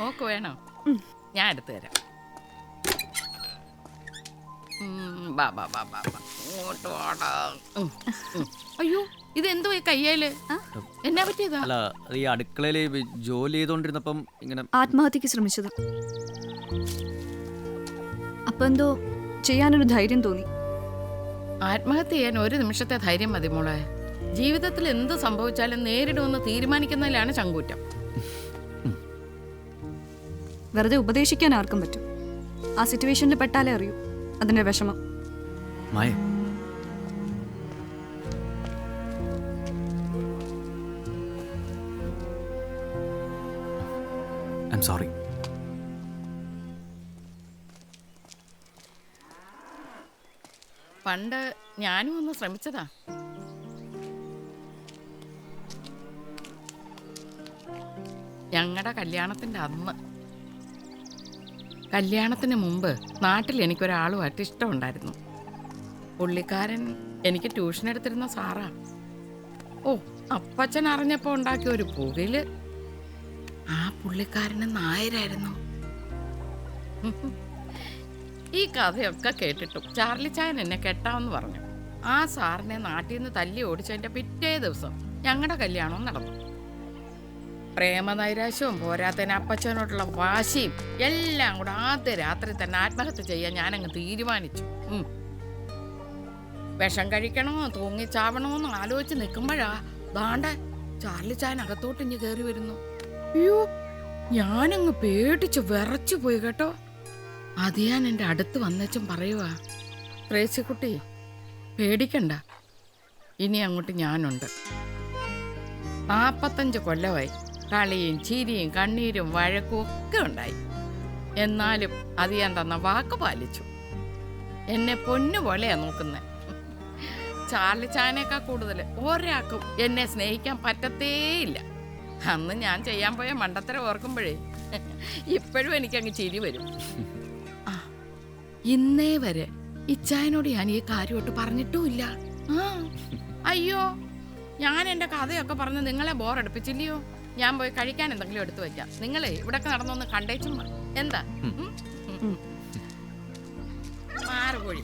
ഓക്ക് വേണോ? ഞാൻ എടുത്തു തരാം. അയ്യോ, ഇതെന്തോ കയ്യേല്? എന്നാ പറ്റിയതാ? അല്ല, ഈ അടുക്കളയില് ജോലി ചെയ്തോണ്ടിരുന്നപ്പം ഇങ്ങനെ ആത്മഹത്യക്ക് ശ്രമിച്ചത്. അപ്പൊ എന്തോ ചെയ്യാനൊരു ധൈര്യം തോന്നി. ആത്മഹത്യ ചെയ്യാൻ ഒരു നിമിഷത്തെ ധൈര്യം മതി മോളെ. ജീവിതത്തിൽ എന്ത് സംഭവിച്ചാലും നേരിടുമെന്ന് തീരുമാനിക്കുന്നതിലാണ് ചങ്കൂറ്റം. വെറുതെ ഉപദേശിക്കാൻ ആർക്കും പറ്റും. ആ സിറ്റുവേഷനിൽ പെട്ടാലേ അറിയൂ അതിന്റെ വിഷമം. മായ, I'm sorry. പണ്ട് ഞാനും ഒന്ന് ശ്രമിച്ചതാ. ഞങ്ങളുടെ കല്യാണത്തിൻ്റെ അന്ന്. കല്യാണത്തിന് മുമ്പ് നാട്ടിൽ എനിക്കൊരാളുമായിട്ട് ഇഷ്ടമുണ്ടായിരുന്നു. പുള്ളിക്കാരൻ എനിക്ക് ട്യൂഷൻ എടുത്തിരുന്ന സാറാ. ഓ, അപ്പച്ചൻ അറിഞ്ഞപ്പോൾ ഉണ്ടാക്കിയ ഒരു പുകയില്. ആ പുള്ളിക്കാരന് നായരായിരുന്നു. ഈ കഥയൊക്കെ കേട്ടിട്ടും ചാർലി ചായൻ എന്നെ കെട്ടാമെന്ന് പറഞ്ഞു. ആ സാറിനെ നാട്ടിൽ നിന്ന് തല്ലി ഓടിച്ചതിൻ്റെ പിറ്റേ ദിവസം ഞങ്ങളുടെ കല്യാണവും നടന്നു. പ്രേമനൈരാശ്യവും പോരാത്തതിന് അപ്പച്ചനോടുള്ള വാശിയും എല്ലാം കൂടെ ആദ്യ രാത്രി തന്നെ ആത്മഹത്യ ചെയ്യാൻ ഞാനങ്ങ് തീരുമാനിച്ചു. വിഷം കഴിക്കണോ തൂങ്ങിച്ചാവണോന്ന് ആലോചിച്ച് നിൽക്കുമ്പോഴാ ദാണ്ടെ ചാർലി ചായൻ അകത്തോട്ട് ഇഞ്ഞ് കയറി വരുന്നു. അയ്യോ, ഞാനങ്ങ് പേടിച്ച് വിറച്ചു പോയി കേട്ടോ. അത് ഞാൻ എൻ്റെ അടുത്ത് വന്നേച്ചും പറയുവാ, ത്രേസ്യക്കുട്ടി പേടിക്കണ്ട, ഇനി അങ്ങോട്ട് ഞാനുണ്ട്. 45 കൊല്ലമായി കളിയും ചിരിയും കണ്ണീരും വഴക്കും ഒക്കെ ഉണ്ടായി. എന്നാലും അത് ഞാൻ തന്ന വാക്ക് പാലിച്ചു. എന്നെ പൊന്നുപോലെയാ നോക്കുന്നത്. ചാർലി ചായനേക്കാൾ കൂടുതൽ ഒരാൾക്കും എന്നെ സ്നേഹിക്കാൻ പറ്റത്തേയില്ല. അന്ന് ഞാൻ ചെയ്യാൻ പോയ മണ്ടത്തരം ഓർക്കുമ്പോഴേ ഇപ്പോഴും എനിക്കങ്ങ് ചിരി വരും. ഇന്നേ വരെ ഇച്ചായനോട് ഞാൻ ഈ കാര്യമായിട്ട് പറഞ്ഞിട്ടുമില്ല. അയ്യോ, ഞാൻ എൻ്റെ കഥയൊക്കെ പറഞ്ഞ് നിങ്ങളെ ബോറടിപ്പിച്ചില്ലയോ? ഞാൻ പോയി കഴിക്കാൻ എന്തെങ്കിലും എടുത്തു വയ്ക്കാം. നിങ്ങളെ ഇവിടൊക്കെ നടന്നൊന്ന് കണ്ടേച്ചും എന്താ? മാറുകോഴി.